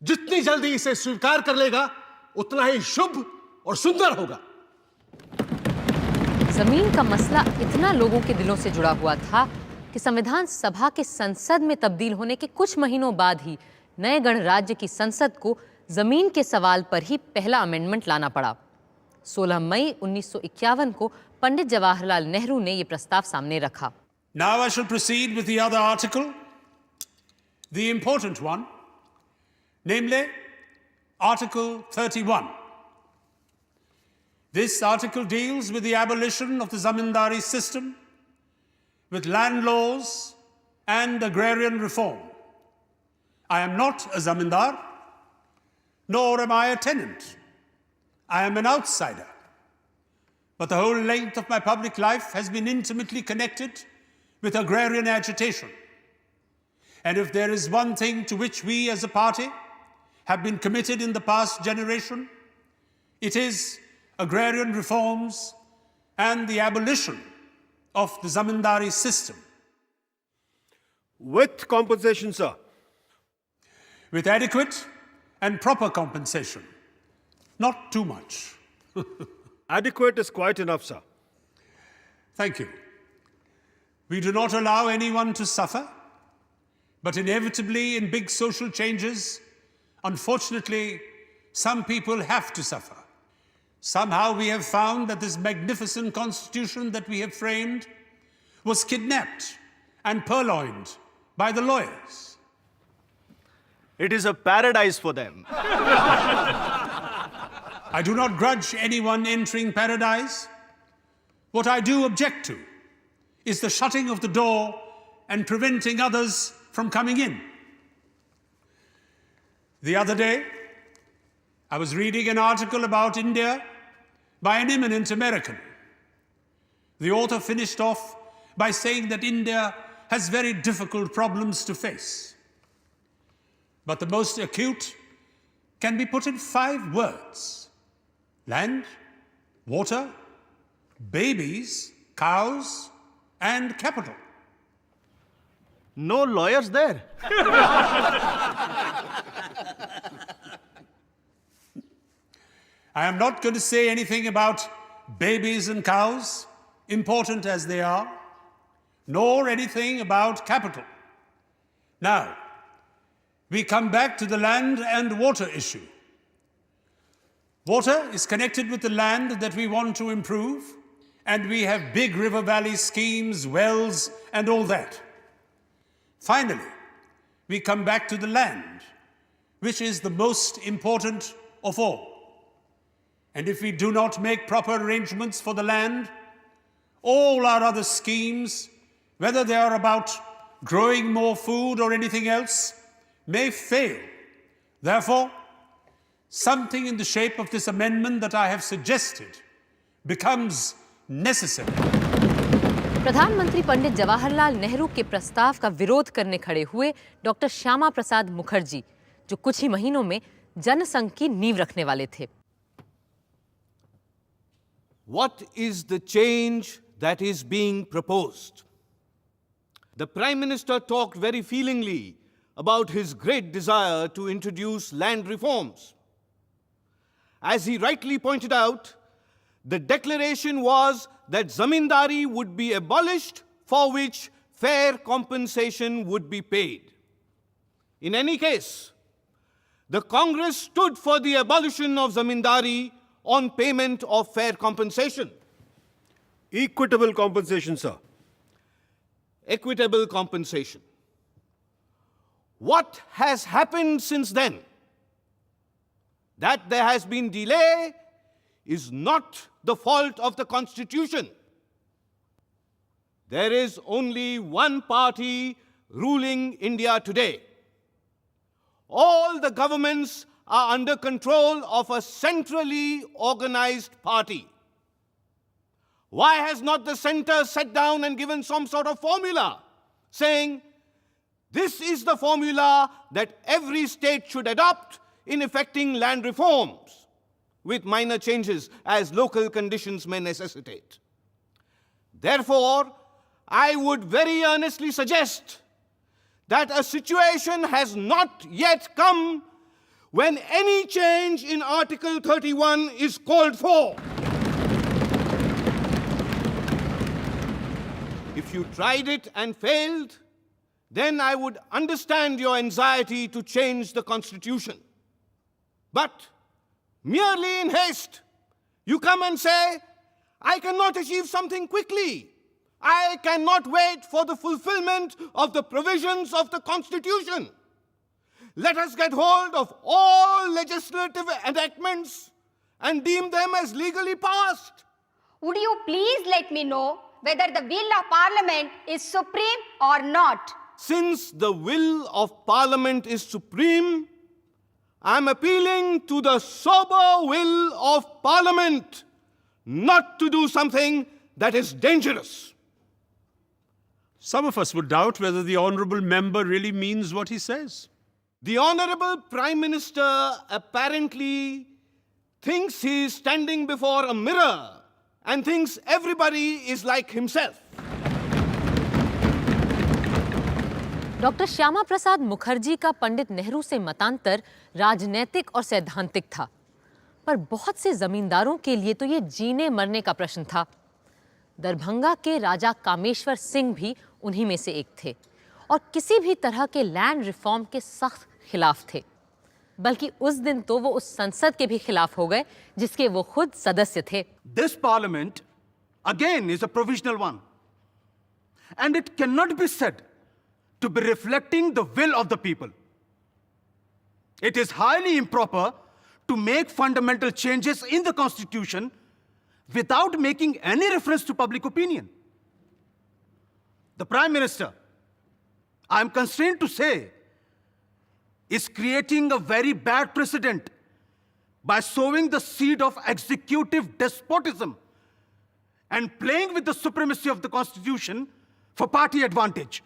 जितनी जल्दी इसे स्वीकार कर लेगा उतना ही शुभ और सुंदर होगा। जमीन का मसला इतना लोगों के दिलों से जुड़ा हुआ था कि संविधान सभा के संसद में तब्दील होने के कुछ महीनों बाद ही नए गणराज्य की संसद को जमीन के सवाल पर ही पहला अमेंडमेंट लाना पड़ा। 16 मई 1951 को पंडित जवाहरलाल नेहरू ने यह प्रस्ताव सामने रखा। Now I shall proceed with the other article, the important one, namely Article 31. This article deals with the abolition of the zamindari system, with land laws and agrarian reform. I am not a zamindar, nor am I a tenant. I am an outsider. But the whole length of my public life has been intimately connected with agrarian agitation. And if there is one thing to which we as a party have been committed in the past generation, it is agrarian reforms and the abolition of the zamindari system. With compensation, sir. With adequate and proper compensation. Not too much. Adequate is quite enough, sir. Thank you. We do not allow anyone to suffer, but inevitably, in big social changes, unfortunately, some people have to suffer. Somehow we have found that this magnificent constitution that we have framed was kidnapped and purloined by the lawyers. It is a paradise for them. I do not grudge anyone entering paradise. What I do object to is the shutting of the door and preventing others from coming in. The other day, I was reading an article about India by an eminent American. The author finished off by saying that India has very difficult problems to face. But the most acute can be put in 5 words: land, water, babies, cows, and capital. No lawyers there. I am not going to say anything about babies and cows, important as they are, nor anything about capital. Now, we come back to the land and water issue. Water is connected with the land that we want to improve, and we have big river valley schemes, wells, and all that. Finally, we come back to the land, which is the most important of all. And if we do not make proper arrangements for the land, all our other schemes, whether they are about growing more food or anything else, may fail. Therefore, something in the shape of this amendment that I have suggested becomes necessary. प्रधानमंत्री पंडित जवाहरलाल नेहरू के प्रस्ताव का विरोध करने खड़े हुए doctor Shyama Prasad Mukherjee, जो कुछ ही महीनों में जनसंघ की नींव रखने वाले थे। What is the change that is being proposed? The Prime Minister talked very feelingly about his great desire to introduce land reforms. As he rightly pointed out, the declaration was that zamindari would be abolished, for which fair compensation would be paid. In any case, the Congress stood for the abolition of zamindari on payment of fair compensation. Equitable compensation, sir. Equitable compensation. What has happened since then? That there has been delay is not the fault of the Constitution. There is only one party ruling India today. All the governments are under control of a centrally organized party. Why has not the center sat down and given some sort of formula saying, this is the formula that every state should adopt in effecting land reforms, with minor changes as local conditions may necessitate? Therefore, I would very earnestly suggest that a situation has not yet come when any change in Article 31 is called for. If you tried it and failed, then I would understand your anxiety to change the Constitution. But merely in haste, you come and say, I cannot achieve something quickly. I cannot wait for the fulfillment of the provisions of the Constitution. Let us get hold of all legislative enactments and deem them as legally passed. Would you please let me know whether the will of Parliament is supreme or not? Since the will of Parliament is supreme, I am appealing to the sober will of Parliament not to do something that is dangerous. Some of us would doubt whether the honorable member really means what he says. The Honorable Prime Minister apparently thinks he is standing before a mirror and thinks everybody is like himself. Doctor Shyama Prasad Mukherjee का पंडित नेहरू से मतांतर राजनैतिक और सैद्धांतिक था, पर बहुत से जमींदारों के लिए तो ये जीने मरने का प्रश्न था। दरभंगा के राजा कामेश्वर सिंह भी उन्हीं में से एक थे और किसी भी तरह के लैंड रिफॉर्म के सख्त खिलाफ थे। बल्कि उस दिन तो वो उस संसद के भी खिलाफ हो गए जिसके वो खुद सदस्य थे। This parliament again is a provisional one, and it cannot be said to be reflecting the will of the people. It is highly improper to make fundamental changes in the constitution without making any reference to public opinion. The Prime Minister, I am constrained to say, is creating a very bad precedent by sowing the seed of executive despotism and playing with the supremacy of the constitution for party advantage.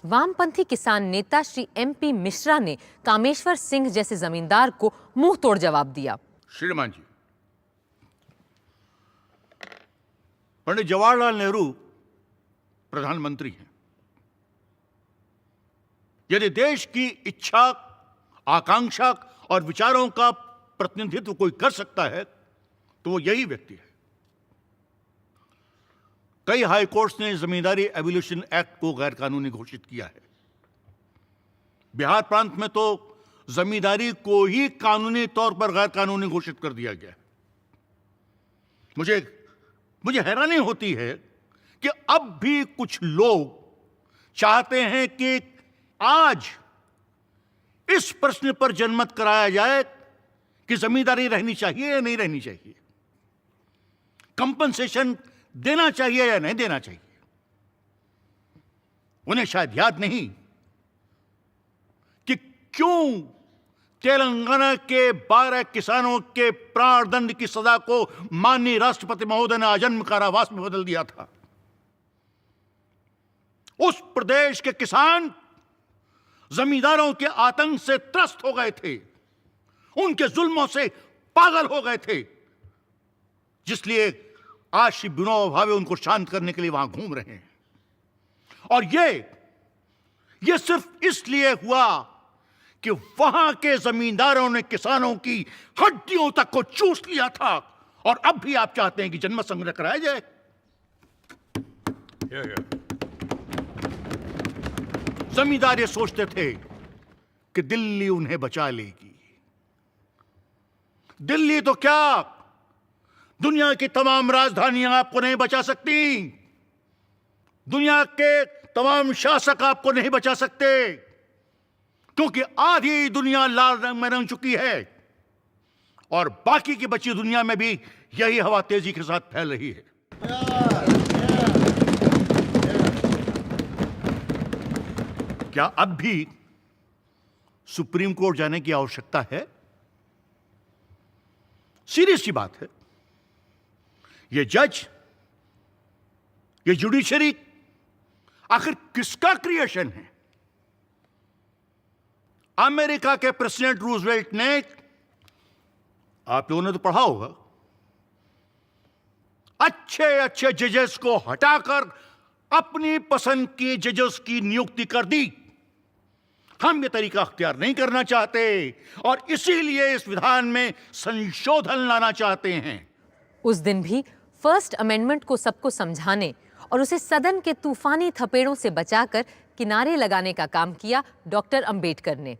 वामपंथी किसान नेता Shri MP Mishra ने कामेश्वर सिंह जैसे जमींदार को मुंह तोड़ जवाब दिया। श्रीमान जी, पंडित जवाहरलाल नेहरू प्रधानमंत्री हैं। यदि देश की इच्छा, आकांक्षा और विचारों का प्रतिनिधित्व कोई कर सकता है तो वो यही व्यक्ति है। कई हाई कोर्ट्स ने जमींदारी एबोलिशन एक्ट को गैर कानूनी घोषित किया है। बिहार प्रांत में तो जमींदारी को ही कानूनी तौर पर गैर कानूनी घोषित कर दिया गया। मुझे हैरानी होती है कि अब भी कुछ लोग चाहते हैं कि आज इस प्रश्न पर जनमत कराया जाए कि जमींदारी रहनी चाहिए या नहीं रहनी चाहिए, कंपनसेशन देना चाहिए या नहीं देना चाहिए। उन्हें शायद याद नहीं कि क्यों तेलंगाना के 12 किसानों के प्राणदंड की सजा को माननीय राष्ट्रपति महोदय ने आजन्म कारावास में बदल दिया था। उस प्रदेश के किसान जमींदारों के आतंक से त्रस्त हो गए थे, उनके जुल्मों से पागल हो गए थे, जिसलिए आज श्री विनोबा भावे उनको शांत करने के लिए वहां घूम रहे हैं। और ये सिर्फ इसलिए हुआ कि वहां के जमींदारों ने किसानों की हड्डियों तक को चूस लिया था। और अब भी आप चाहते हैं कि जनमत संग्रह कराया जाए। जमींदार ये सोचते थे कि दिल्ली उन्हें बचा लेगी। दिल्ली तो क्या, दुनिया की तमाम राजधानियां आपको नहीं बचा सकती, दुनिया के तमाम शासक आपको नहीं बचा सकते, क्योंकि आधी दुनिया लाल रंग में रंग चुकी है और बाकी की बची दुनिया में भी यही हवा तेजी के साथ फैल रही है। क्या अब भी सुप्रीम कोर्ट जाने की आवश्यकता है? सीरियस सी बात है। ये जज, ये जुडिशरी आखिर किसका क्रिएशन है? अमेरिका के प्रेसिडेंट रूजवेल्ट ने, आप लोगों ने तो पढ़ा होगा, अच्छे अच्छे जजेस को हटाकर अपनी पसंद की जजेस की नियुक्ति कर दी। हम ये तरीका अख्तियार नहीं करना चाहते और इसीलिए इस विधान में संशोधन लाना चाहते हैं। उस दिन भी फर्स्ट अमेंडमेंट को सबको समझाने और उसे सदन के तूफानी थपेड़ों से बचाकर किनारे लगाने का काम किया डॉक्टर अंबेडकर ने।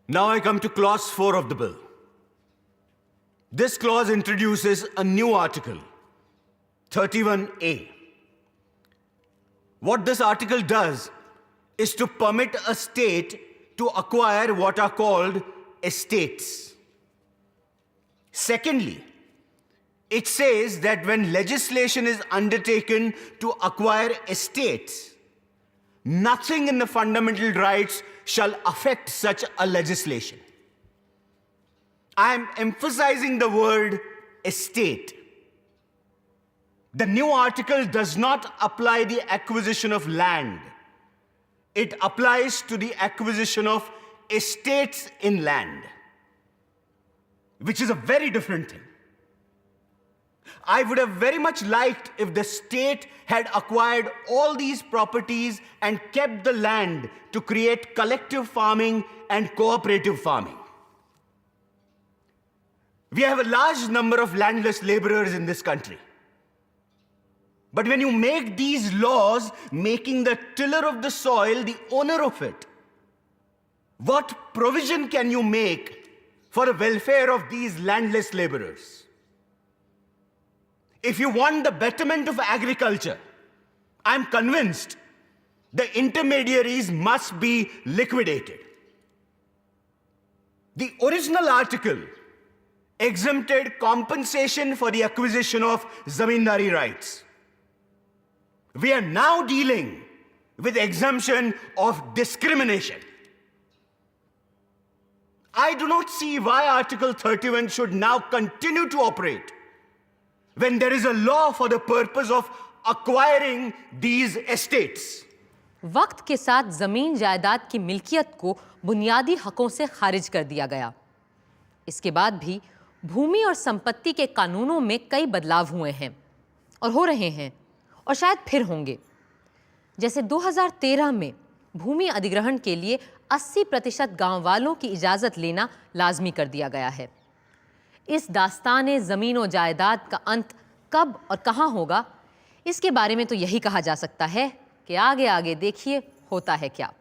Now I come to clause 4 of the bill. This clause introduces a new article, 31A. What this article does is to permit a state to acquire what are called estates. Secondly, it says that when legislation is undertaken to acquire estates, nothing in the fundamental rights shall affect such a legislation. I am emphasizing the word estate. The new article does not apply the acquisition of land. It applies to the acquisition of estates in land, which is a very different thing. I would have very much liked if the state had acquired all these properties and kept the land to create collective farming and cooperative farming. We have a large number of landless laborers in this country. But when you make these laws, making the tiller of the soil the owner of it, what provision can you make for the welfare of these landless laborers? If you want the betterment of agriculture, I'm convinced the intermediaries must be liquidated. The original article exempted compensation for the acquisition of zamindari rights. We are now dealing with exemption of discrimination. I do not see why Article 31 should now continue to operate when there is a law for the purpose of acquiring these estates. वक्त के साथ जमीन जायदाद की मिल्कियत को बुनियादी हकों से खारिज कर दिया गया। इसके बाद भी भूमि और संपत्ति के कानूनों में कई बदलाव हुए हैं और हो रहे हैं और शायद फिर होंगे। जैसे 2013 में भूमि अधिग्रहण के लिए 80% गांव वालों की इजाज़त लेना लाजमी कर दिया गया है। इस दास्तान ज़मीन और जायदाद का अंत कब और कहां होगा, इसके बारे में तो यही कहा जा सकता है कि आगे आगे देखिए होता है क्या।